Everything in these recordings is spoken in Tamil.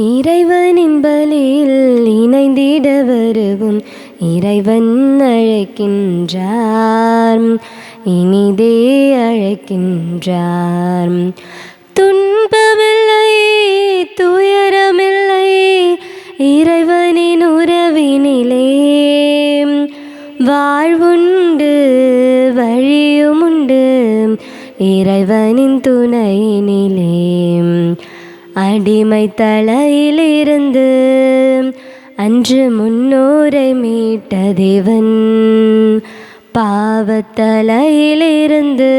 இறைவனின் பலியில் இணைந்திட வருவும் இறைவன் அழைக்கின்றார், இனிதே அழைக்கின்றார். துன்பமில்லை, துயரமில்லை, இறைவனின் உறவினிலே வாழ்வுண்டு, வழியுமுண்டு, இறைவனின் துணையினிலே. அடிமை தலையிலிருந்து அன்று முன்னோரை மீட்ட தேவன், பாவத்தலையிலிருந்து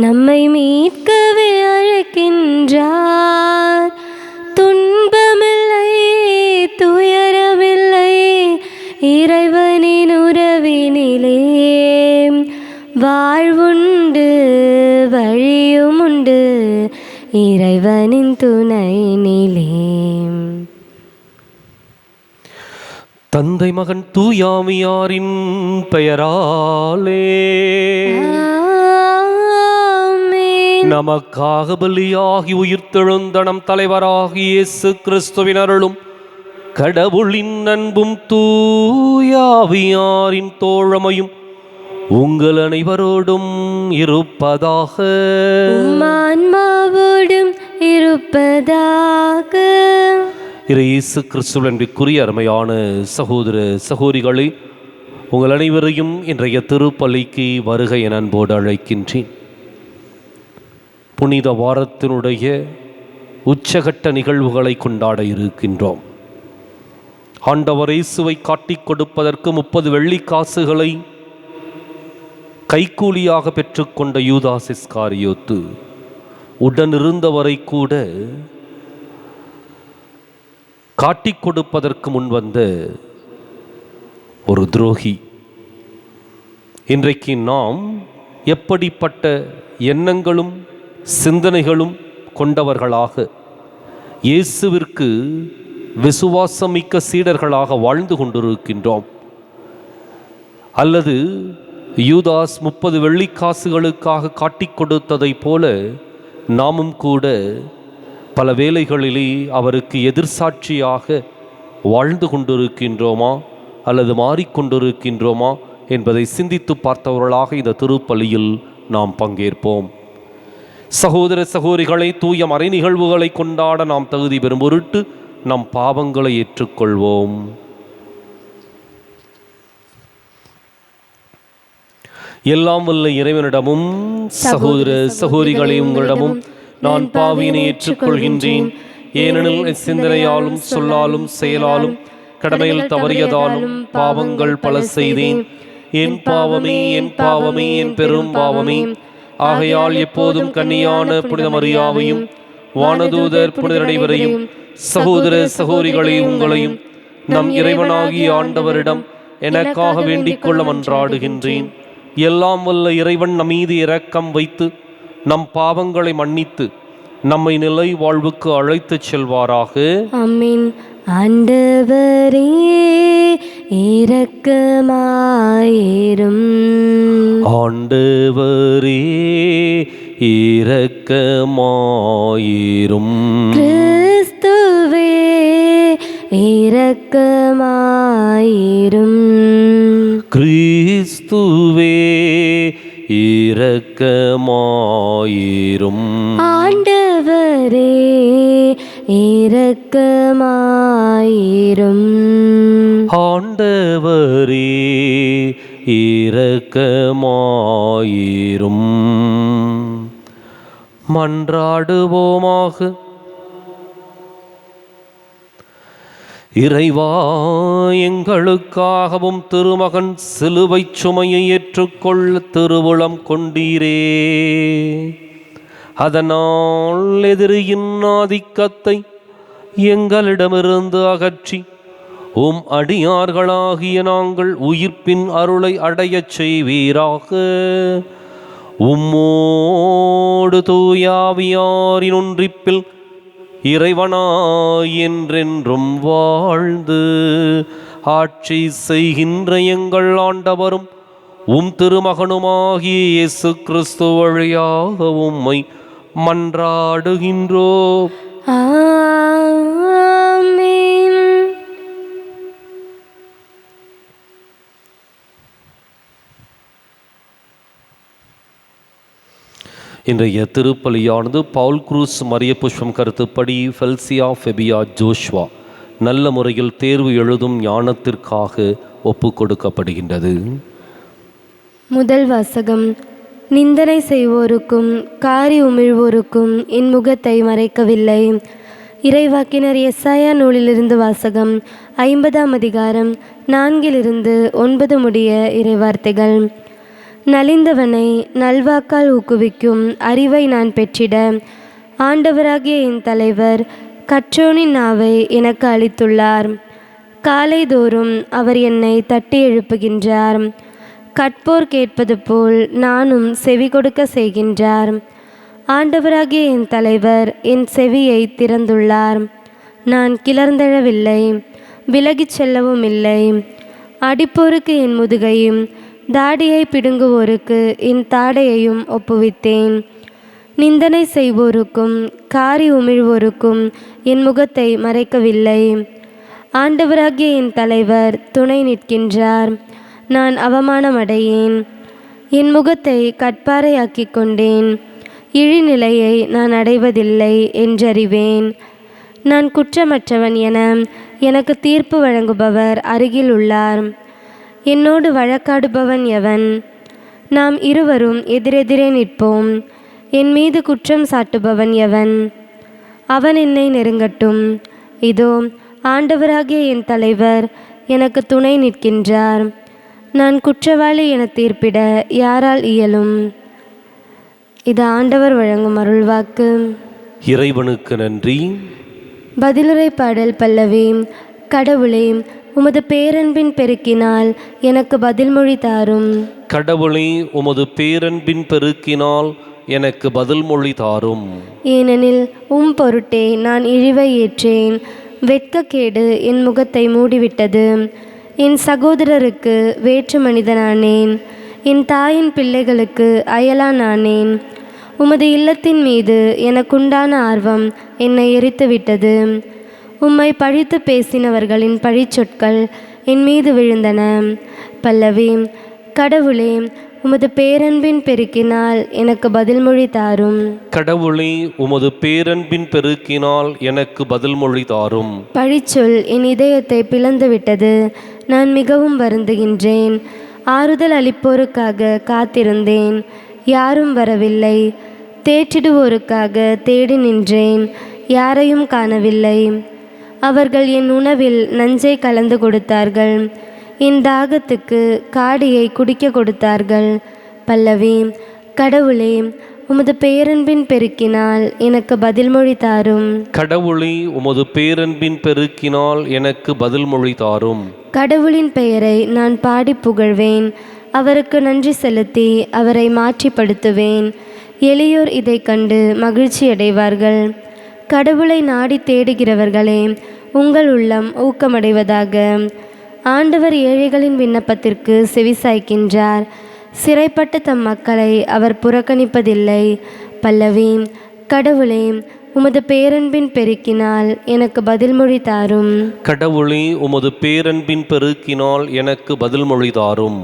நம்மை மீட்கவே அழைக்கின்றார். துன்பமில்லை, துயரமில்லை, இறைவனின் உறவினிலே வாழ்வுண்டு, வழியுமுண்டு, இறைவனின் துணையினிலே. தந்தை மகன் தூயாமியாரின் பெயராலே நமக்காக பலியாகி உயிர்த்தெழுந்த நம் தலைவராகி இயேசு கிறிஸ்துவின் அருளும் கடவுளின் அன்பும் தூயாவியாரின் தோழமையும் உங்கள் அனைவரோடும் இருப்பதாக. ஆன்மாவோடும் இருப்பதாக. இயேசு கிறிஸ்துவின் அன்பிற்குரிய அருமையான சகோதர சகோதரிகளே, உங்கள் அனைவரையும் இன்றைய திருப்பலிக்கு வருக என அன்போடு அழைக்கின்றேன். புனித வாரத்தினுடைய உச்சகட்ட நிகழ்வுகளை கொண்டாட இருக்கின்றோம். ஆண்டவர் இயேசுவை காட்டிக் கொடுப்பதற்கு 30 வெள்ளிக்காசுகளை கைக்கூலியாக பெற்றுக்கொண்ட யூதாஸ் இஸ்காரியோத்து உடனிருந்தவரை கூட காட்டிக் கொடுப்பதற்கு முன்வந்த ஒரு துரோகி. இன்றைக்கு நாம் எப்படிப்பட்ட எண்ணங்களும் சிந்தனைகளும் கொண்டவர்களாக இயேசுவிற்கு விசுவாசமிக்க சீடர்களாக வாழ்ந்து கொண்டிருக்கின்றோம்? அல்லது யூதாஸ் 30 வெள்ளிக்காசுகளுக்காக காட்டிக் கொடுத்ததை போல நாமும் கூட பல வேளைகளிலே அவருக்கு எதிர்சாட்சியாக வாழ்ந்து கொண்டிருக்கின்றோமா அல்லது மாறிக்கொண்டிருக்கின்றோமா என்பதை சிந்தித்து பார்த்தவர்களாக இந்த திருப்பலியில் நாம் பங்கேற்போம். சகோதர சகோதரிகளை, தூய மறை நிகழ்வுகளை கொண்டாட நாம் தகுதி பெறும் பொருட்டு நம் பாவங்களை ஏற்றுக்கொள்வோம். எல்லாம் வல்ல இறைவனிடமும் சகோதர சகோதரிகளை உங்களிடமும் நான் பாவியினை ஏற்றுக்கொள்கின்றேன். ஏனெனில் சிந்தனையாலும் சொல்லாலும் செயலாலும் கடமையில் தவறியதாலும் பாவங்கள் பல செய்தேன். என் பாவமே, என் பாவமே, என் பெரும் பாவமே. ஆகையால் எப்போதும் கன்னியான புனித மரியாவையும் வானதூதர் புனிதர் அனைவரையும் சகோதர சகோதரிகளை உங்களையும் நம் இறைவனாகிய ஆண்டவரிடம் எனக்காக வேண்டிக் கொள்ள மன்றாடுகின்றேன். எல்லாம் வல்ல இறைவன் நம் மீது இரக்கம் வைத்து நம் பாவங்களை மன்னித்து நம்மை நிலை வாழ்வுக்கு அழைத்துச் செல்வாராக. ஆமென். ஆண்டவரே இரக்கமாயிரும். ஆண்டவரே இரக்கமாயிரும். கிறிஸ்துவே இரக்கமாயிரும். கிறிஸ்துவே இரக்கமாயிரும். ஆண்டவரே இரக்கமாயிரும். ஆண்டவரே இரக்கமாயிரும். மன்றாடுவோமாக. இறைவா, எங்களுக்காகவும் திருமகன் சிலுவை சுமையை ஏற்றுக்கொள்ள திருவுளம் கொண்டீரே. அதனால் எதிரியின் ஆதிக்கத்தை எங்களிடமிருந்து அகற்றி உம் அடியார்களாகிய நாங்கள் உயிர்ப்பின் அருளை அடையச் செய்வீராக. உம்மோடு தூயாவியாரின் ஒன்றிப்பில் இறைவனாய் என்றென்றும் வாழ்ந்து ஆட்சி செய்கின்ற எங்கள் ஆண்டவரும் உம் திருமகனுமாகிய இயேசு கிறிஸ்து வழியாக உம்மை மன்றாடுகின்றோம். ஆமென். இன்றைய திருப்பலியானது பவுல் குரூஸ் மரிய புஷ்பம் கருத்துப்படி ஃபெல்சியா ஃபெபியா ஜோஷ்வா நல்ல முறையில் தேர்வு எழுதும் ஞானத்திற்காக ஒப்பு கொடுக்கப்படுகின்றது. முதல் வாசகம். நிந்தனை செய்வோருக்கும் காரி உமிழ்வோருக்கும் என் முகத்தை மறைக்கவில்லை. இறைவாக்கினர் எசாயா நூலிலிருந்து வாசகம். 50ஆம் அதிகாரம் 4-9 முடிய இறைவார்த்தைகள். நலிந்தவனை நல்வாக்கால் ஊக்குவிக்கும் அறிவை நான் பெற்றிட ஆண்டவராகிய என் தலைவர் கற்றோனின் நாவை எனக்கு அளித்துள்ளார். காலைதோறும் அவர் என்னை தட்டி எழுப்புகின்றார். கற்போர் கேட்பது போல் நானும் செவி கொடுக்க செய்கின்றார். ஆண்டவராகிய என் தலைவர் என் செவியை திறந்துள்ளார். நான் கிளர்ந்தெழவில்லை, விலகிச் செல்லவும் இல்லை. அடிப்போருக்கு என் முதுகையும் தாடியை பிடுங்குவோருக்கு என் தாடையையும் ஒப்புவித்தேன். நிந்தனை செய்வோருக்கும் காரி உமிழ்வோருக்கும் என் முகத்தை மறைக்கவில்லை. ஆண்டவராகிய என் தலைவர் துணை நிற்கின்றார். நான் அவமானமடையேன். என் முகத்தை கட்பாறையாக்கிக் கொண்டேன். இழிநிலையை நான் அடைவதில்லை என்றறிவேன். நான் குற்றமற்றவன் என எனக்கு தீர்ப்பு வழங்குபவர் அருகில் உள்ளார். என்னோடு வழக்காடுபவன் எவன்? நாம் இருவரும் எதிரெதிரே நிற்போம். என் மீது குற்றம் சாட்டுபவன் எவன்? அவன் என்னை நெருங்கட்டும். இதோ ஆண்டவராகிய என் தலைவர் எனக்கு துணை நிற்கின்றார். நான் குற்றவாளி என தீர்ப்பிட யாரால் இயலும்? இது ஆண்டவர் வழங்கும் அருள்வாக்கு. இறைவனுக்கு நன்றி. பதிலுரை பாடல் பல்லவி. கடவுளே, உமது பேரன்பின் பெருக்கினால் எனக்கு பதில்மொழி தாரும். கடவுளே, உமது பேரன்பின் பெருக்கினால் எனக்கு பதில் மொழி தாரும். ஏனெனில் பொருட்டே நான் இழிவை ஏற்றேன். வெட்கக்கேடு என் முகத்தை மூடிவிட்டது. என் சகோதரருக்கு வேற்று மனிதனானேன். என் தாயின் பிள்ளைகளுக்கு அயலானானேன். உமது இல்லத்தின் மீது எனக்குண்டான ஆர்வம் என்னை எரித்துவிட்டது. உம்மை பழித்து பேசினவர்களின் பழிச்சொற்கள் என் மீது விழுந்தன. பல்லவி. கடவுளே, உமது பேரன்பின் பெருக்கினால் எனக்கு பதில்மொழி தாரும். கடவுளே, உமது பேரன்பின் பெருக்கினால் எனக்கு பதில்மொழி தாரும். பழிச்சொல் என் இதயத்தை பிளந்துவிட்டது. நான் மிகவும் வருந்துகின்றேன். ஆறுதல் அளிப்போருக்காக காத்திருந்தேன், யாரும் வரவில்லை. தேற்றிடுவோருக்காக தேடி நின்றேன், யாரையும் காணவில்லை. அவர்கள் என் உணவில் நஞ்சை கலந்து கொடுத்தார்கள். என் தாகத்துக்கு காடியை குடிக்க கொடுத்தார்கள். பல்லவி. கடவுளே, உமது பேரன்பின் பெருக்கினால் எனக்கு பதில்மொழி தாரும். கடவுளே, உமது பேரன்பின் பெருக்கினால் எனக்கு பதில்மொழி தாரும். கடவுளின் பெயரை நான் பாடி புகழ்வேன். அவருக்கு நன்றி செலுத்தி அவரை மாற்றிப்படுத்துவேன். எளியோர் இதை கண்டு மகிழ்ச்சி அடைவார்கள். கடவுளை நாடி தேடுகிறவர்களே, உங்கள் உள்ளம் ஊக்கமடைவதாக. ஆண்டவர் ஏழைகளின் விண்ணப்பத்திற்கு செவிசாய்க்கின்றார். சிறைப்பட்ட தம் மக்களை அவர் புறக்கணிப்பதில்லை. பல்லவி. கடவுளே, உமது பேரன்பின் பெருக்கினால் எனக்கு பதில்மொழி தாரும். கடவுளே, உமது பேரன்பின் பெருக்கினால் எனக்கு பதில்மொழி தாரும்.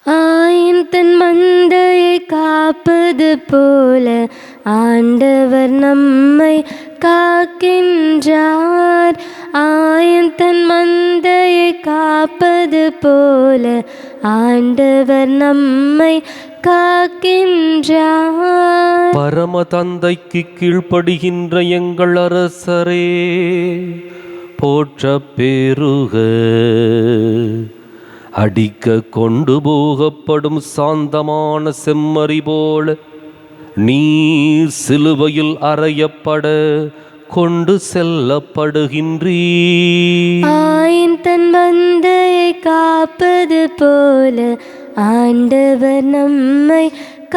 ஆயின் தன் மந்தையை காப்பது போல ஆண்டவர் நம்மை காக்கின்றார். ஆயின் தன் மந்தையை காப்பது போல ஆண்டவர் நம்மை காக்கின்றார். பரம தந்தைக்கு கீழ்ப்படுகின்ற எங்கள் அரசரே, போற்ற பெருக. அடிக்க கொண்டு போகப்படும் சாந்தமான செம்மறி போல நீர் சிலுவையில் அறையப்பட கொண்டு செல்லப்படுகின்றீர். ஆயின் தன் மந்தையை காப்பது போல ஆண்டவர் நம்மை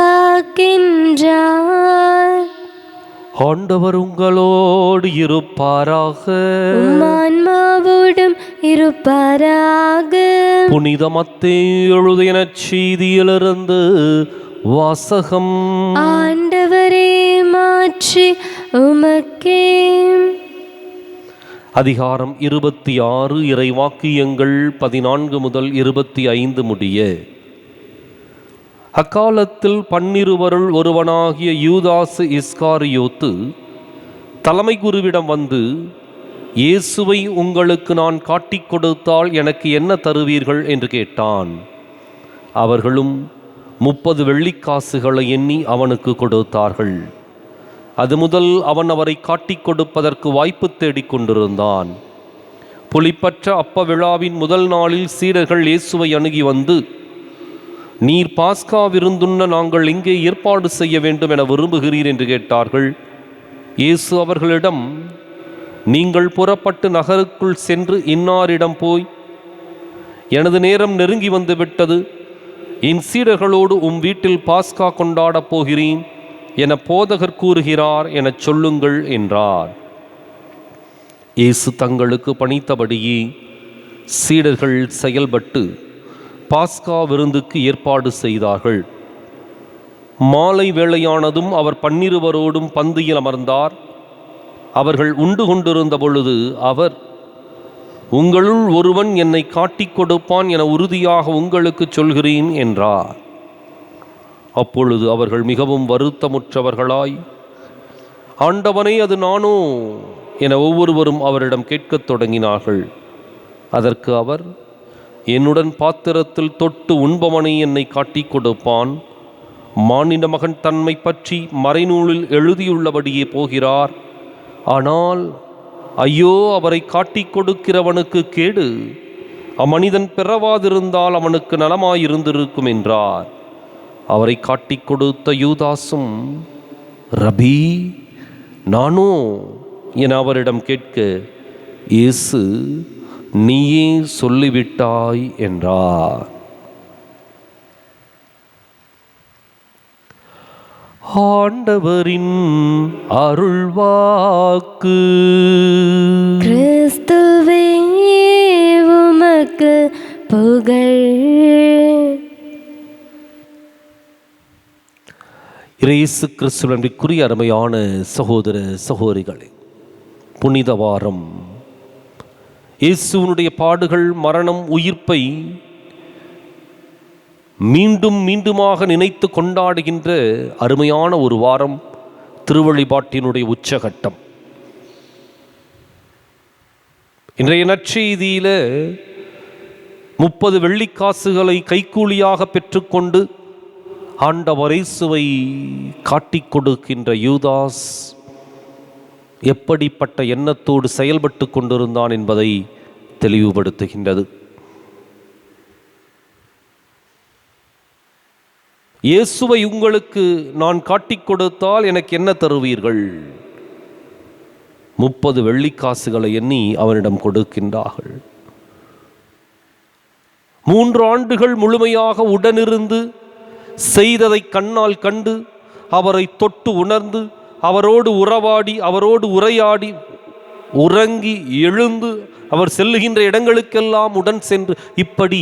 காக்கின்றார். ஆண்டவர் உங்களோடு இருப்பாராக. ஆன்மாவோடும் இருப்பாராக. புனித மத்தேயு எழுதிய நற்செய்தியிலிருந்து வாசகம். ஆண்டவரே, மாற்றி உமக்கே. அதிகாரம் 26 இறைவாக்கியங்கள் 14 முதல் 25 முடிய. அக்காலத்தில் 12 ஒருவனாகிய யூதாசு இஸ்காரியோத்து தலைமை குருவிடம் வந்து, இயேசுவை உங்களுக்கு நான் காட்டிக் கொடுத்தால் எனக்கு என்ன தருவீர்கள் என்று கேட்டான். அவர்களும் 30 வெள்ளிக்காசுகளை எண்ணி அவனுக்கு கொடுத்தார்கள். அது முதல் அவன் அவரை காட்டிக் கொடுப்பதற்கு வாய்ப்பு தேடிக் கொண்டிருந்தான். புளிப்பற்ற அப்ப விழாவின் முதல் நாளில் சீடர்கள் இயேசுவை அணுகி வந்து, நீர் பாஸ்கா விருந்துண்ண நாங்கள் இங்கே ஏற்பாடு செய்ய வேண்டும் என விரும்புகிறீர் என்று கேட்டார்கள். இயேசு அவர்களிடம், நீங்கள் புறப்பட்டு நகருக்குள் சென்று இன்னாரிடம் போய், எனது நேரம் நெருங்கி வந்து விட்டது, என் சீடர்களோடு வீட்டில் பாஸ்கா கொண்டாடப் போகிறேன் என போதகர் கூறுகிறார் எனச் சொல்லுங்கள் என்றார். இயேசு தங்களுக்கு பணித்தபடியே சீடர்கள் செயல்பட்டு பாஸ்கா விருந்துக்கு ஏற்பாடு செய்தார்கள். மாலை வேளையானதும் அவர் 12 பந்தியில் அமர்ந்தார். அவர்கள் உண்டு கொண்டிருந்த பொழுது அவர், உங்களுள் ஒருவன் என்னை காட்டிக் கொடுப்பான் என உறுதியாக உங்களுக்கு சொல்கிறேன் என்றார். அப்பொழுது அவர்கள் மிகவும் வருத்தமுற்றவர்களாய், ஆண்டவனே, அது நானோ என ஒவ்வொருவரும் அவரிடம் கேட்கத் தொடங்கினார்கள். அதற்கு அவர், என்னுடன் பாத்திரத்தில் தொட்டு உண்பவனை என்னை காட்டிக் கொடுப்பான். மானிட மகன் தன்மை பற்றி மறைநூலில் எழுதியுள்ளபடியே போகிறார். ஆனால் ஐயோ, அவரை காட்டிக் கொடுக்கிறவனுக்கு கேடு! அம்மனிதன் பிறவாதிருந்தால் அவனுக்கு நலமாயிருந்திருக்கும் என்றார். அவரை காட்டிக் கொடுத்த யூதாசும், ரபி, நானோ என அவரிடம் கேட்க, இயேசு, நீயே சொல்லிவிட்டாய் என்றார். ஆண்டவரின் அருள்வாக்கு. கிறிஸ்துவே உமக்கு புகழ். இயேசு கிறிஸ்துவிற்குரிய அருமையான சகோதர சகோதரிகளே, புனித வாரம் இயேசுவினுடைய பாடுகள், மரணம், உயிர்ப்பை மீண்டும் மீண்டுமாக நினைத்து கொண்டாடுகின்ற அருமையான ஒரு வாரம், திருவழிபாட்டினுடைய உச்சகட்டம். இன்றைய நற்செய்தியில 30 வெள்ளிக்காசுகளை கைக்கூலியாக பெற்றுக்கொண்டு ஆண்டவர் இயேசுவை காட்டிக் கொடுக்கின்ற யூதாஸ் எப்படிப்பட்ட எண்ணத்தோடு செயல்பட்டு கொண்டிருந்தான் என்பதை தெளிவுபடுத்துகின்றது. இயேசுவை உங்களுக்கு நான் காட்டிக் கொடுத்தால் எனக்கு என்ன தருவீர்கள்? 30 வெள்ளிக்காசுகளை எண்ணி அவனிடம் கொடுக்கின்றார்கள். 3 ஆண்டுகள் முழுமையாக உடனிருந்து செய்ததை கண்ணால் கண்டு, அவரை தொட்டு உணர்ந்து, அவரோடு உறவாடி, அவரோடு உரையாடி, உறங்கி எழுந்து, அவர் செல்லுகின்ற இடங்களுக்கெல்லாம் உடன் சென்று, இப்படி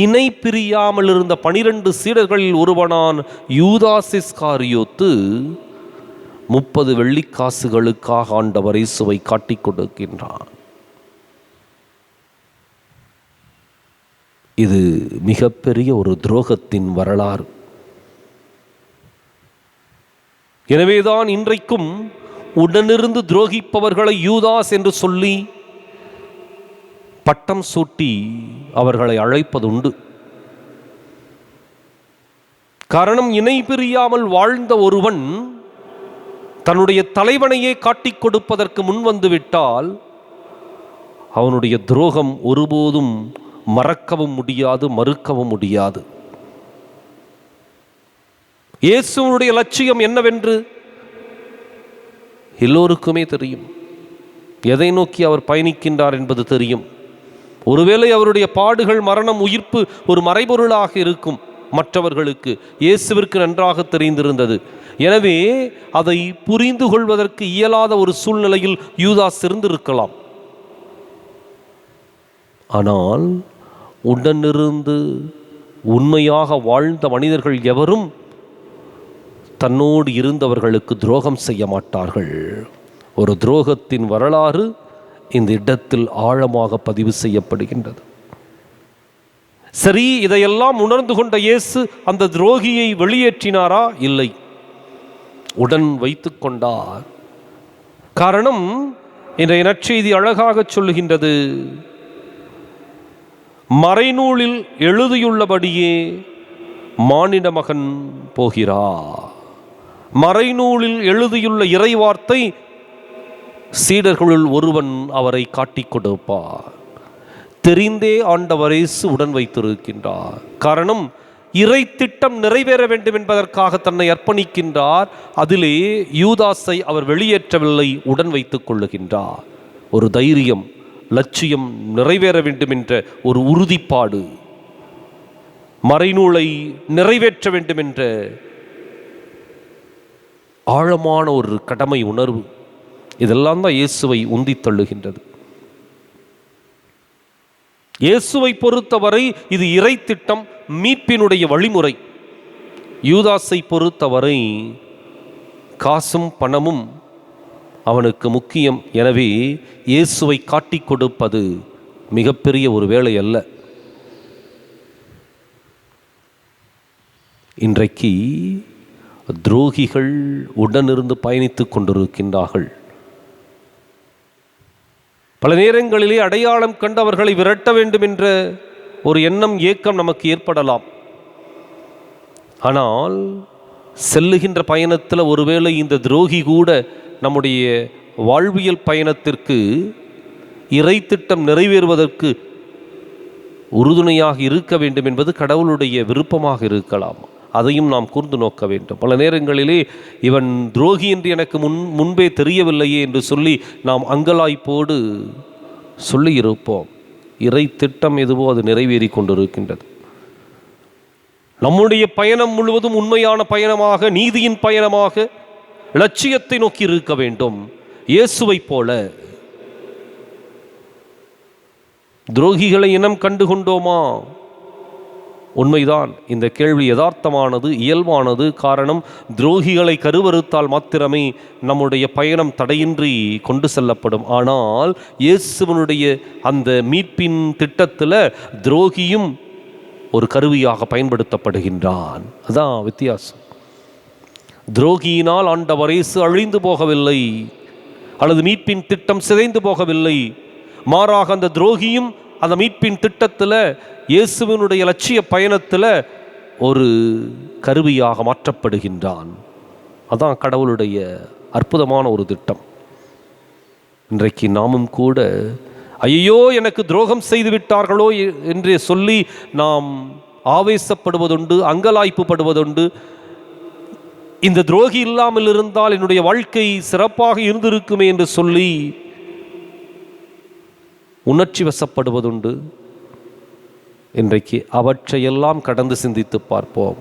இணை பிரியாமல் இருந்த 12 சீடர்களில் ஒருவனான் யூதாஸ் இஸ்காரியோத்து 30 வெள்ளிக்காசுகளுக்காக ஆண்டவர் இயேசுவை காட்டிக் கொடுக்கின்றான். இது மிகப்பெரிய ஒரு துரோகத்தின் வரலாறு. எனவேதான் இன்றைக்கும் உடனிருந்து துரோகிப்பவர்களை யூதாஸ் என்று சொல்லி பட்டம் சூட்டி அவர்களை அழைப்பதுண்டு. காரணம், இணை பிரியாமல் வாழ்ந்த ஒருவன் தன்னுடைய தலைவனையே காட்டிக் கொடுப்பதற்கு முன்வந்து விட்டால் அவனுடைய துரோகம் ஒருபோதும் மறக்கவும் முடியாது, மறுக்கவும் முடியாது. இயேசுவினுடைய லட்சியம் என்னவென்று எல்லோருக்குமே தெரியும். எதை நோக்கி அவர் பயணிக்கின்றார் என்பது தெரியும். ஒருவேளை அவருடைய பாடுகள், மரணம், உயிர்ப்பு ஒரு மறைபொருளாக இருக்கும் மற்றவர்களுக்கு, இயேசுவிற்கு நன்றாக தெரிந்திருந்தது. எனவே அதை புரிந்து கொள்வதற்கு இயலாத ஒரு சூழ்நிலையில் யூதாஸ் இருந்திருக்கலாம். ஆனால் உடனிருந்து உண்மையாக வாழ்ந்த மனிதர்கள் எவரும் தன்னோடு இருந்தவர்களுக்கு துரோகம் செய்ய மாட்டார்கள். ஒரு துரோகத்தின் வரலாறு இந்த இடத்தில் ஆழமாக பதிவு செய்யப்படுகின்றது. சரி, இதையெல்லாம் உணர்ந்து கொண்ட இயேசு அந்த துரோகியை வெளியேற்றினாரா? இல்லை, உடன் வைத்து கொண்டார். காரணம், இன்றைய நற்செய்தி அழகாக சொல்லுகின்றது, மறைநூலில் எழுதியுள்ளபடியே மானிட மகன் போகிறார். மறைநூலில் எழுதியுள்ள இறைவார்த்தை சீடர்களுள் ஒருவன் அவரை காட்டிக் கொடுப்பார். தெரிந்தே ஆண்டவர் இயேசு உடன் வைத்திருக்கின்றார். காரணம், இறை திட்டம் நிறைவேற வேண்டும் என்பதற்காக தன்னை அர்ப்பணிக்கின்றார். அதிலே யூதாஸை அவர் வெளியேற்றவில்லை, உடன் வைத்துக் கொள்ளுகின்றார். ஒரு தைரியம், லட்சியம் நிறைவேற வேண்டும் என்ற ஒரு உறுதிப்பாடு, மறைநூலை நிறைவேற்ற வேண்டும் என்ற ஆழமான ஒரு கடமை உணர்வு, இதெல்லாம் தான் இயேசுவை உந்தி தள்ளுகின்றது. இயேசுவை பொறுத்தவரை இது இறை திட்டம், மீட்பினுடைய வழிமுறை. யூதாஸை பொறுத்தவரை காசும் பணமும் அவனுக்கு முக்கியம். எனவே இயேசுவை காட்டிக் கொடுப்பது மிகப்பெரிய ஒரு வேலை அல்ல. இன்றைக்கு துரோகிகள் உடனிருந்து பயணித்துக் கொண்டிருக்கின்றார்கள். பல நேரங்களிலே அடையாளம் கண்டவர்களை விரட்ட வேண்டும் என்ற ஒரு எண்ணம், ஏக்கம் நமக்கு ஏற்படலாம். ஆனால் செல்லுகின்ற பயணத்தில் ஒருவேளை இந்த துரோகி கூட நம்முடைய வாழ்வியல் பயணத்திற்கு இறை திட்டம் நிறைவேறுவதற்கு உறுதுணையாக இருக்க வேண்டும் என்பது கடவுளுடைய விருப்பமாக இருக்கலாம். அதையும் நாம் கூர்ந்து நோக்க வேண்டும். பல நேரங்களிலே இவன் துரோகி என்று எனக்கு முன்பே தெரியவில்லையே என்று சொல்லி நாம் அங்கலாய்ப்போடு சொல்லி இருப்போம். இறை திட்டம் எதுவோ அது நிறைவேறி கொண்டிருக்கின்றது. நம்முடைய பயணம் முழுவதும் உண்மையான பயணமாக, நீதியின் பயணமாக, லட்சியத்தை நோக்கி இருக்க வேண்டும். இயேசுவை போல துரோகிகளை இனம் கண்டு கொண்டோமா? உண்மைதான். இந்த கேள்வி யதார்த்தமானது, இயல்பானது. காரணம், துரோகிகளை கருவறுத்தால் மாத்திரமே நம்முடைய பயணம் தடையின்றி கொண்டு செல்லப்படும். ஆனால் இயேசுவனுடைய அந்த மீட்பின் திட்டத்தில் துரோகியும் ஒரு கருவியாக பயன்படுத்தப்படுகின்றான். அதான் வித்தியாசம். துரோகியினால் ஆண்டவர் இயேசு அழிந்து போகவில்லை, அல்லது மீட்பின் திட்டம் சிதைந்து போகவில்லை. மாறாக அந்த துரோகியும் அந்த மீட்பின் திட்டத்தில், இயேசுவினுடைய லட்சிய பயணத்தில் ஒரு கருவியாக மாற்றப்படுகின்றான். அதான் கடவுளுடைய அற்புதமான ஒரு திட்டம். இன்றைக்கு நாமும் கூட ஐயோ எனக்கு துரோகம் செய்து விட்டார்களோ என்று சொல்லி நாம் ஆவேசப்படுவதுண்டு, அங்கலாய்ப்புப்படுவதுண்டு. இந்த துரோகி இல்லாமல் இருந்தால் என்னுடைய வாழ்க்கை சிறப்பாக இருந்திருக்குமே என்று சொல்லி உணர்ச்சி வசப்படுவதுண்டு. இன்றைக்கு அவற்றையெல்லாம் கடந்து சிந்தித்து பார்ப்போம்.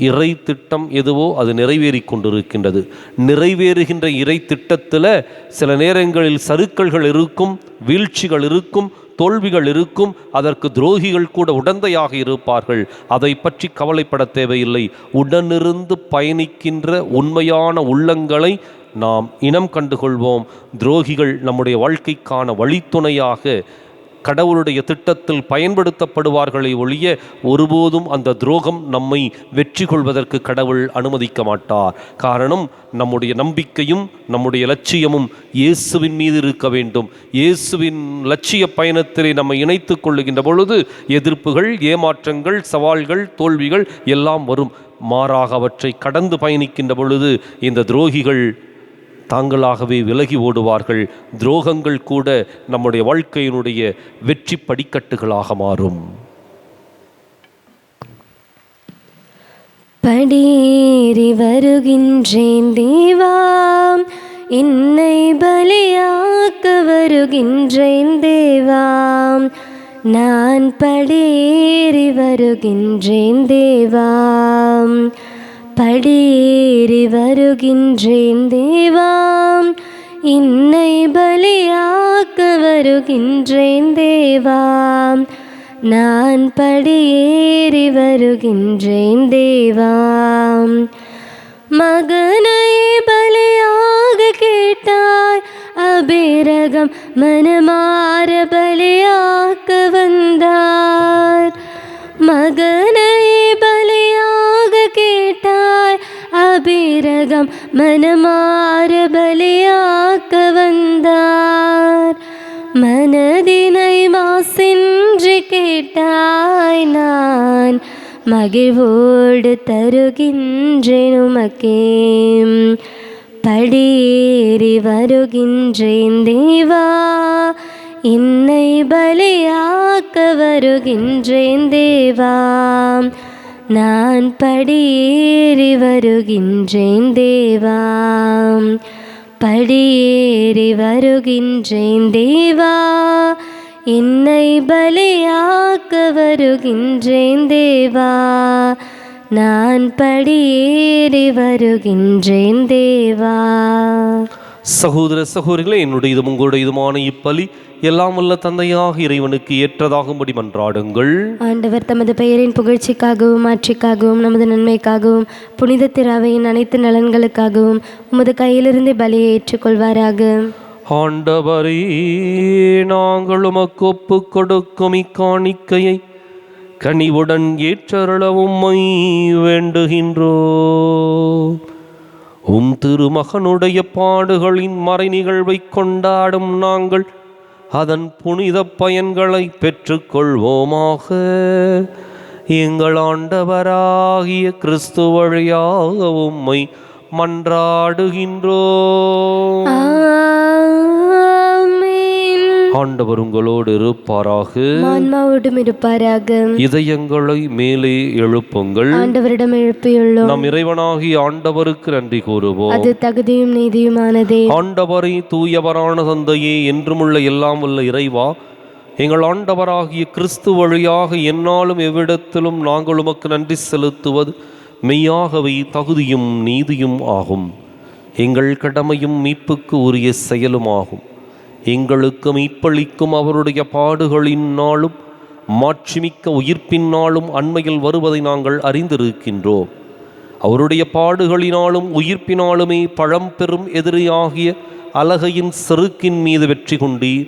இறை திட்டம் எதுவோ அது நிறைவேறி கொண்டிருக்கின்றது. நிறைவேறுகின்ற இறை திட்டத்தில் சில நேரங்களில் சறுக்கல்கள் இருக்கும், வீழ்ச்சிகள் இருக்கும், தோல்விகள் இருக்கும். அதற்கு துரோகிகள் கூட உடந்தையாக இருப்பார்கள். அதை பற்றி கவலைப்பட தேவையில்லை. உடனிருந்து பயணிக்கின்ற உண்மையான உள்ளங்களை நாம் இனம் கண்டுகொள்வோம். துரோகிகள் நம்முடைய வாழ்க்கைக்கான வழித்துணையாக கடவுளுடைய திட்டத்தில் பயன்படுத்தப்படுவார்களை ஒழிய ஒருபோதும் அந்த துரோகம் நம்மை வெற்றி கொள்வதற்கு கடவுள் அனுமதிக்க மாட்டார். காரணம், நம்முடைய நம்பிக்கையும் நம்முடைய லட்சியமும் இயேசுவின் மீது இருக்க வேண்டும். இயேசுவின் லட்சிய பயணத்திலே நம்மை இணைத்து கொள்ளுகின்ற பொழுது எதிர்ப்புகள், ஏமாற்றங்கள், சவால்கள், தோல்விகள் எல்லாம் வரும். மாறாக அவற்றை கடந்து பயணிக்கின்ற பொழுது இந்த துரோகிகள் தாங்களாகவே விலகி ஓடுவார்கள். துரோகங்கள் கூட நம்முடைய வாழ்க்கையினுடைய வெற்றி படிக்கட்டுகளாக மாறும். படியேறி வருகின்றேன் தேவா, என்னை பலியாக்க வருகின்றேன் தேவா. நான் படியேறி வருகின்றேன் தேவா, படியேறி வருகின்றேன் தேவா. என்னை பலியாக்க வருகின்றேன் தேவா. நான் படியேறி வருகின்றேன் தேவா. மகனை பலியாக கேட்டாய், அபிரகம் மனமாற பலியாக்க வந்தார். மகனை பலியாக கேட்டாய். அபிரகம் மனமாற பலியாக்க வந்தார். மனதினை மாசின்றி கேட்டாய். நான் மகிழ்வோடு தருகின்றேன் உமக்கே. படியேறி வருகின்றேன் தேவா, என்னை பலியாக்க வருகின்றேன் தேவா. நான் படியேறி வருகின்றேன் தேவா. படியேறி வருகின்றேன் தேவா, என்னை பலியாக்க வருகின்றேன் தேவா. நான் படியேறி வருகின்றேன் தேவா. சகோதர சகோதரிகளே, என்னுடைய இதுவும் உங்களுடைய இதுமான இப்பலி எல்லாம் வல்ல தந்தையாக இறைவனுக்கு ஏற்றதாகும்படி மன்றாடுங்கள். ஆண்டவர் தமது பெயரின் புகழ்ச்சிக்காகவும் ஆட்சிக்காகவும் நமது நன்மைக்காகவும் புனித திராவையின் அனைத்து நலன்களுக்காகவும் உமது கையிலிருந்து பலியை ஏற்றுக்கொள்வாராக. ஆண்டவரே, நாங்கள் உமக்கு ஒப்பு கொடுக்கும் இக்காணிக்கையை கனிவுடன் ஏற்றருளவும் உம்மை வேண்டுகின்றோம். உம் திருமகனுடைய பாடுகளின் மறை நிகழ்வை கொண்டாடும் நாங்கள் அதன் புனித பயன்களை பெற்றுக்கொள்வோமாக. எங்கள் ஆண்டவராகிய கிறிஸ்து வழியாக உம்மை மன்றாடுகின்றோம். ஆண்டவர் உங்களோடு இருப்பாராக, ஆன்மாவோடும் இருப்பாராக. இதயங்களை மேலே எழுப்புங்கள். ஆண்டவரிடம் எழுப்பியுள்ளோம். நம் இறைவனாகிய ஆண்டவருக்கு நன்றி கூறுவோம். அது தகுதியும் நீதியுமானதே. ஆண்டவரை தூயவரான தந்தையே, என்றுமுள்ள எல்லாம் உள்ள இறைவா, எங்கள் ஆண்டவராகிய கிறிஸ்து வழியாக எந்நாளும் எவ்விடத்திலும் நாங்கள் உமக்கு நன்றி செலுத்துவது மெய்யாகவே தகுதியும் நீதியும் ஆகும். எங்கள் கடமையும் மீட்புக்கு உரிய செயலுமாகும். எங்களுக்கு மீட்பளிக்கும் அவருடைய பாடுகளின் நாளும் மாட்சிமிக்க உயிர்ப்பின் நாளும் அண்மையில் வருவதை நாங்கள் அறிந்திருக்கின்றோம். அவருடைய பாடுகளினாலும் உயிர்ப்பினாலுமே பழம்பெரும் எதிரியாகிய அலகையின் செருக்கின் மீது வெற்றி கொண்டீர்.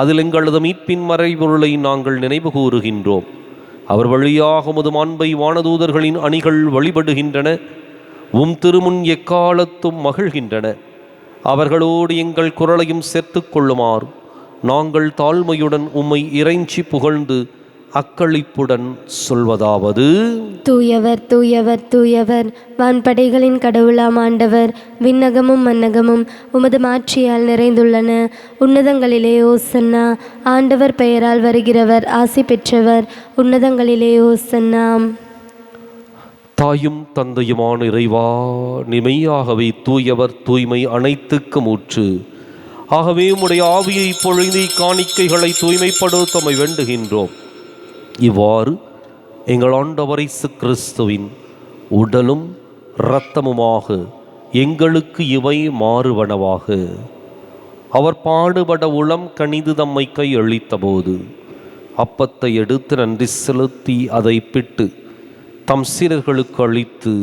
அதில் எங்களது மீட்பின் மறைபொருளை நாங்கள் நினைவு கூறுகின்றோம். அவர் வழியாக உமது மாண்பை வானதூதர்களின் அணிகள் வழிபடுகின்றன. உம் திருமுன் எக்காலத்தும் மகிழ்கின்றன. அவர்களோடு எங்கள் குரலையும் சேர்த்து கொள்ளுமாறு நாங்கள் தாழ்மையுடன் உம்மை இறைஞ்சி புகழ்ந்து அக்களிப்புடன் சொல்வதாவது: தூயவர் தூயவர் தூயவர், வான்படைகளின் கடவுளாம் ஆண்டவர். விண்ணகமும் மன்னகமும் உமது மாட்சியால் நிறைந்துள்ளன. உன்னதங்களிலே ஓசன்னா. ஆண்டவர் பெயரால் வருகிறவர் ஆசி பெற்றவர். உன்னதங்களிலே ஓசன்னா. தாயும் தந்தையுமான இறைவா, நிமையாகவே தூயவர், தூய்மை அனைத்துக்கும் ஊற்று. ஆகவே உம்முடைய ஆவியை பொழிந்து காணிக்கைகளை தூய்மைப்படுத்தமை வேண்டுகின்றோம். இவ்வாறு எங்கள் ஆண்டவர் இயேசு கிறிஸ்துவின் உடலும் இரத்தமுமாக எங்களுக்கு இவை மாறுவனவாக. அவர் பாடுபட உளம் கனிந்து தம்மை கையளித்த போது அப்பத்தை எடுத்து நன்றி செலுத்தி அதை பிட்டு தம் சீடர்களுக்கு அளித்து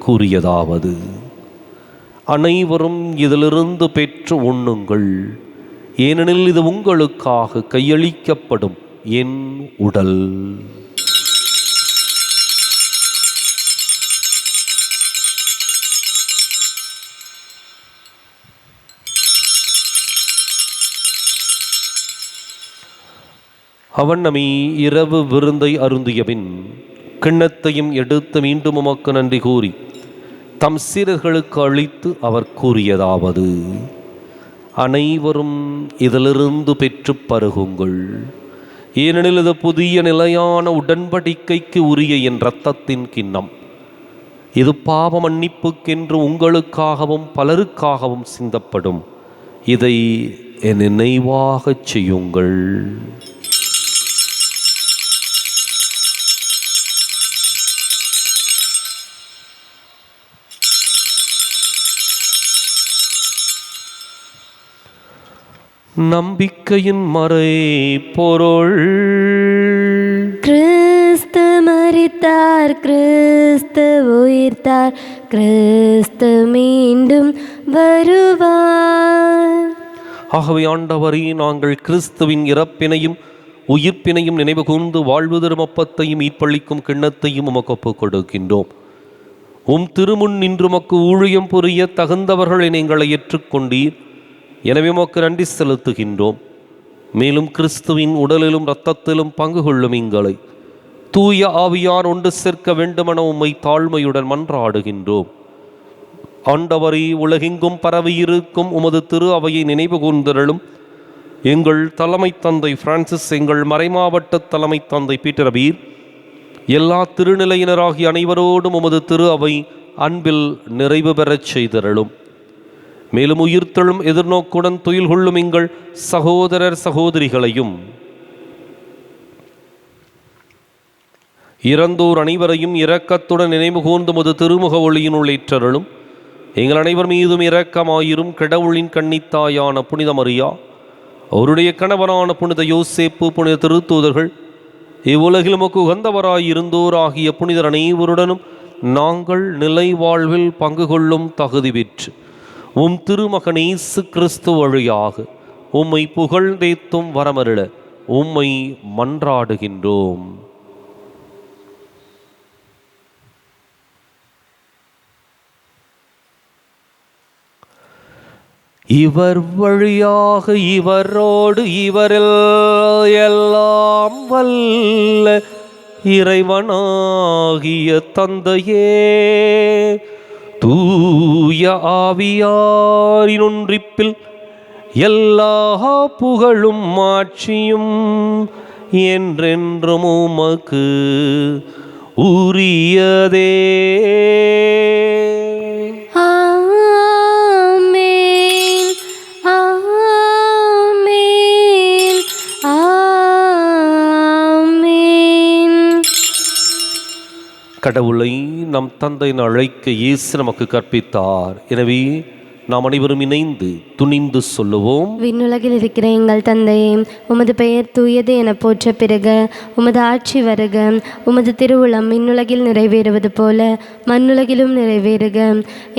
கூறியதாவது: அனைவரும் இதிலிருந்து பெற்று உண்ணுங்கள், ஏனெனில் இது உங்களுக்காக கையளிக்கப்படும் என் உடல். அவன் நம்மை இரவு விருந்தை அருந்தியபின் கிண்ணத்தையும் எடுத்து மீண்டும் உமக்கு நன்றி கூறி தம் சீடர்களுக்கு அளித்து அவர் கூறியதாவது: அனைவரும் இதிலிருந்து பெற்று பருகுங்கள், ஏனெனில் இது புதிய நிலையான உடன்படிக்கைக்கு உரிய என் இரத்தத்தின் கிண்ணம். இது பாவ மன்னிப்புக்கென்று உங்களுக்காகவும் பலருக்காகவும் சிந்தப்படும். இதை என் நினைவாகச் செய்யுங்கள். நம்பிக்கையின் மறை பொருள்: கிறிஸ்து மரித்தார், கிறிஸ்து உயிர்த்தார், கிறிஸ்து மீண்டும் வருவார். ஆகவே ஆண்டவரே, நாங்கள் கிறிஸ்துவின் இறப்பினையும் உயிர்ப்பினையும் நினைவு கூர்ந்து வாழ்வு தரும் அப்பத்தையும் ஈட்பளிக்கும் கிண்ணத்தையும் உமக்கு ஒப்புக் கொடுக்கின்றோம். உம் திருமுன் நின்று உமக்கு ஊழியம் புரிய தகுந்தவர்களை எங்களை ஏற்றுக்கொண்டீர். எனவே உமக்கு நன்றி செலுத்துகின்றோம். மேலும் கிறிஸ்துவின் உடலிலும் இரத்தத்திலும் பங்கு கொள்ளும் எங்களை தூய ஆவியார் ஒன்று சேர்க்க வேண்டுமென உம்மை தாழ்மையுடன் மன்றாடுகின்றோம். ஆண்டவரை, உலகெங்கும் பரவியிருக்கும் உமது திரு அவையை நினைவு கூர்ந்தருளும். எங்கள் தலைமை தந்தை பிரான்சிஸ், எங்கள் மறைமாவட்ட தலைமை தந்தை பீட்டர் பீர், எல்லா திருநிலையினராகிய அனைவரோடும் உமது திரு அவை அன்பில் நிறைவு பெறச் செய்தருளும். மேலும் உயிர்த்தெழும் எதிர்நோக்குடன் துயில் கொள்ளும் எங்கள் சகோதரர் சகோதரிகளையும் இறந்தோர் அனைவரையும் இரக்கத்துடன் நினைவு கூர்ந்து உமது திருமுக ஒளியினுள் ஏற்றருளும். எங்கள் அனைவர் மீதும் இரக்கமாயிரும். கடவுளின் கன்னித்தாயான புனித மரியா, அவருடைய கணவரான புனித யோசேப்பு, புனித திருத்தூதர்கள், இவ்வுலகில் உமக்கு உகந்தவராயிருந்தோர் ஆகிய புனிதர் அனைவருடனும் நாங்கள் நிலை வாழ்வில் பங்கு கொள்ளும் தகுதி பெற்று உம் திருமகன் இயேசு கிறிஸ்து வழியாக உம்மை புகழ்ந்தேத்தும் வரமருள உம்மை மன்றாடுகின்றோம். இவர் வழியாக இவரோடு இவரில் எல்லாம் வல்ல இறைவனாகிய தந்தையே, தூய ஆவியாரின் ஒன்றிப்பில் எல்லா புகழும் மாட்சியும் என்றென்றும் உமக்கு உரியதே. கடவுளை நம் தந்தையின் அழைக்க இயேசு நமக்கு கற்பித்தார். எனவே நாம் அனைவரும் இணைந்து துணிந்து சொல்லுவோம். விண்ணுலகில் இருக்கிற எங்கள் தந்தையே, உமது பெயர் தூயது என போற்ற பிறக, உமது ஆட்சி வருக. உமது திருவுளம் விண்ணுலகில் நிறைவேறுவது போல மண்ணுலகிலும் நிறைவேறுக.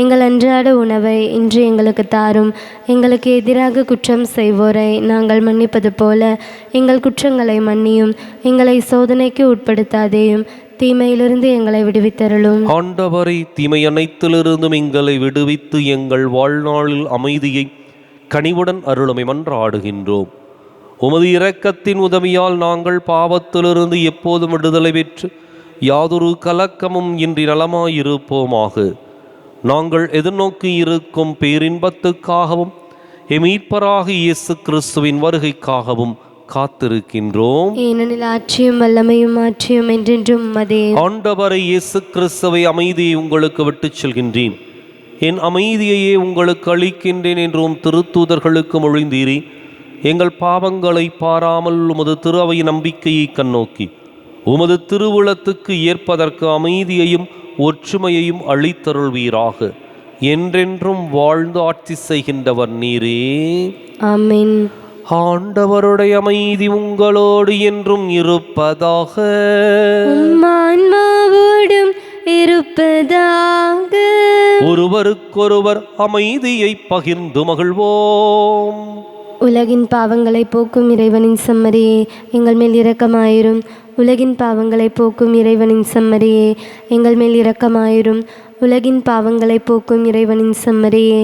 எங்கள் அன்றாட உணவை இன்று எங்களுக்கு தாரும். எங்களுக்கு எதிராக குற்றம் செய்வோரை நாங்கள் மன்னிப்பது போல எங்கள் குற்றங்களை மன்னியும். எங்களை சோதனைக்கு உட்படுத்தாதேயும், தீமையிலிருந்து எங்களை விடுவித்தருளும். ஆண்டவரை, தீமை அனைத்திலிருந்தும் எங்களை விடுவித்து எங்கள் வாழ்நாளில் அமைதியை கனிவுடன் அருளுமை மன்றாடுகின்றோம். உமது இரக்கத்தின் உதவியால் நாங்கள் பாவத்திலிருந்து எப்போதும் விடுதலை பெற்று யாதொரு கலக்கமும் இன்றி நலமாயிருப்போமாக. நாங்கள் எதிர்நோக்கி இருக்கும் பேரின்பத்துக்காகவும் மீட்பராக இயேசு கிறிஸ்துவின் வருகைக்காகவும் காத்திருக்கின்றோம். ஏனெனில் ஆட்சியும் வல்லமையும் ஆட்சியும் என்றென்றும் உமதே. ஆண்டவரை இயேசு கிறிஸ்துவை, அமைதியை உங்களுக்கு விட்டுச் செல்கின்றேன், என் அமைதியையே உங்களுக்கு அளிக்கின்றேன் என்றும் திருத்தூதர்களுக்கு மொழிந்தீரே. எங்கள் பாவங்களை பாராமல் உமது திரு அவை நம்பிக்கையை கண்ணோக்கி உமது திருவுளத்துக்கு ஏற்பதற்கு அமைதியையும் ஒற்றுமையையும் அளித்தருள்வீராக. என்றென்றும் வாழ்ந்து ஆட்சி செய்கின்றவர் நீரே. ஆமென். ஆண்டவருடைய அமைதி உங்களோடு என்றும் இருப்பதாக. ஆன்மாவோடும் இருப்பதாக. ஒருவருக்கொருவர் அமைதியை பகிர்ந்து மகிழ்வோம். உலகின் பாவங்களை போக்கும் இறைவனின் செம்மறியே, எங்கள் மேல் இரக்கமாயிரும். உலகின் பாவங்களை போக்கும் இறைவனின் செம்மறியே, எங்கள் மேல் இரக்கமாயிரும். உலகின் பாவங்களை போக்கும் இறைவனின் செம்மறியே,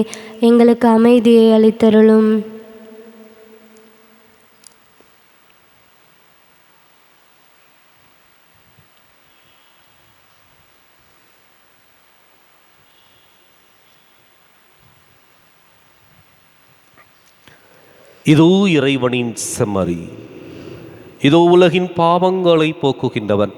எங்களுக்கு அமைதியை அளித்தருளும். இதோ இறைவனின் செம்மறி, இதோ உலகின் பாவங்களை போக்குகின்றவன்.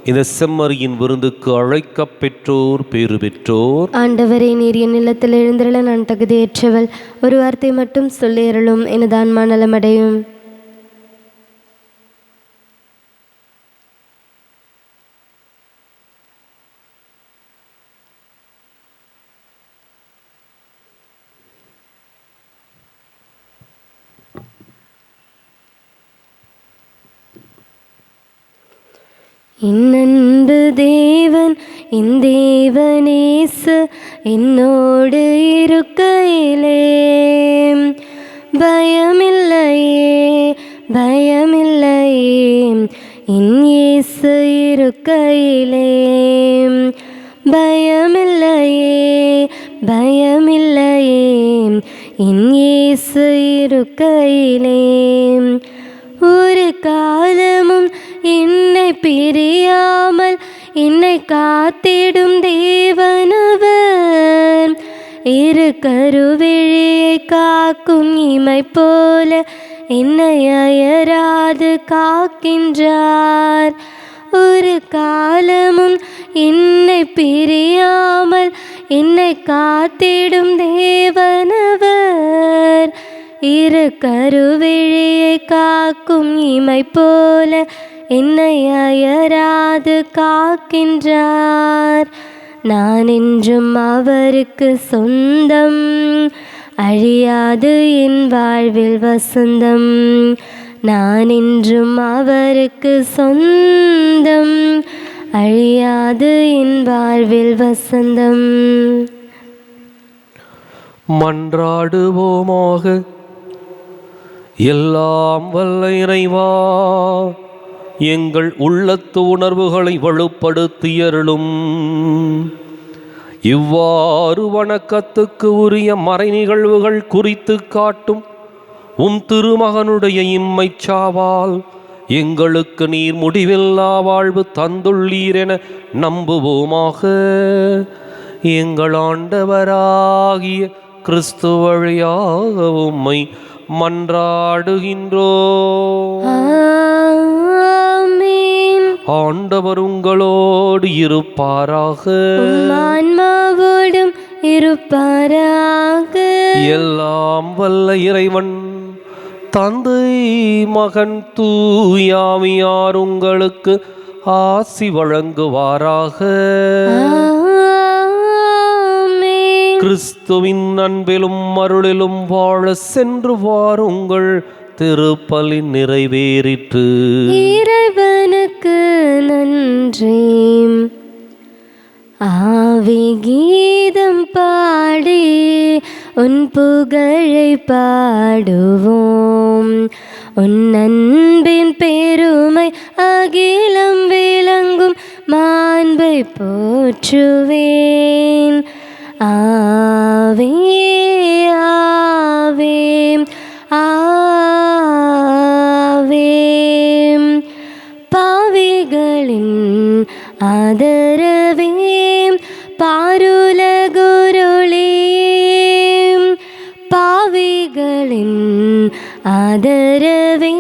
இந்த செம்மறியின் விருந்துக்கு அழைக்கப் பெற்றோர் பேறு பெற்றோர். ஆண்டவரே, நீர் என் இல்லத்தில் எழுந்திரள நான் தகுதியற்றவள். ஒரு வார்த்தை மட்டும் சொல்லியருளும், எனது ஆன்மா நலமடையும். என் அன்பு தேவன், என் தேவனேசு என்னோடு இருக்கையிலே பயமில்லையே, பயமில்லையே என் இயேசு இருக்கையிலே. பயமில்லையே பயமில்லையே என் இயேசு இருக்கையிலே. ஒரு காலமும் என்னை பிரியாமல் என்னை காத்திடும் தேவனவர். இரு கருவிழியை காக்கும் இமை போல என்னை அயராது காக்கின்றார். ஒரு காலமும் என்னை பிரியாமல் என்னை காத்திடும் தேவனவர். இரு கருவிழியை காக்கும் இமை போல என்னை அயராது காக்கின்றார். நான் என்றும் அவருக்கு சொந்தம், அழியாது என் வாழ்வில் வசந்தம். நான் என்றும் அவருக்கு சொந்தம், அழியாது என் வாழ்வில் வசந்தம். மன்றாடுவோமாக. எல்லாம் வல்ல இறைவா, எங்கள் உள்ளத்து உணர்வுகளை வலுப்படுத்தியருளும். இவ்வாறு வணக்கத்துக்கு உரிய மறை நிகழ்வுகள் குறித்து காட்டும் உம் திருமகனுடைய இம்மைச்சாவால் எங்களுக்கு நீர் முடிவில்லா வாழ்வு தந்துள்ளீரென நம்புவோமாக. எங்கள் ஆண்டவராகிய கிறிஸ்து வழியாக உம்மை மன்றாடுகின்றோம். ஆமென். ஆண்டவர் உங்களோடு இருப்பாராக. ஆன்மாவோடும் இருப்பாராக. எல்லாம் வல்ல இறைவன் தந்தை மகன் தூயாவியார் உங்களுக்கு ஆசி வழங்குவாராக. கிறிஸ்துவின் அன்பிலும் அருளிலும் வாழ சென்று வாருங்கள். திருப்பலி நிறைவேறிற்று. இறைவனுக்கு நன்றி. ஆவி கீதம் பாடி உன் புகழை பாடுவோம். உன் அன்பின் பெருமை அகிலம் விளங்கும் மாண்பை போற்றுவேன். ஆவே ஆவே ஆவே. பாவிகளின் ஆதரவே பாருலகுருளே. பாவிகளின் ஆதரவே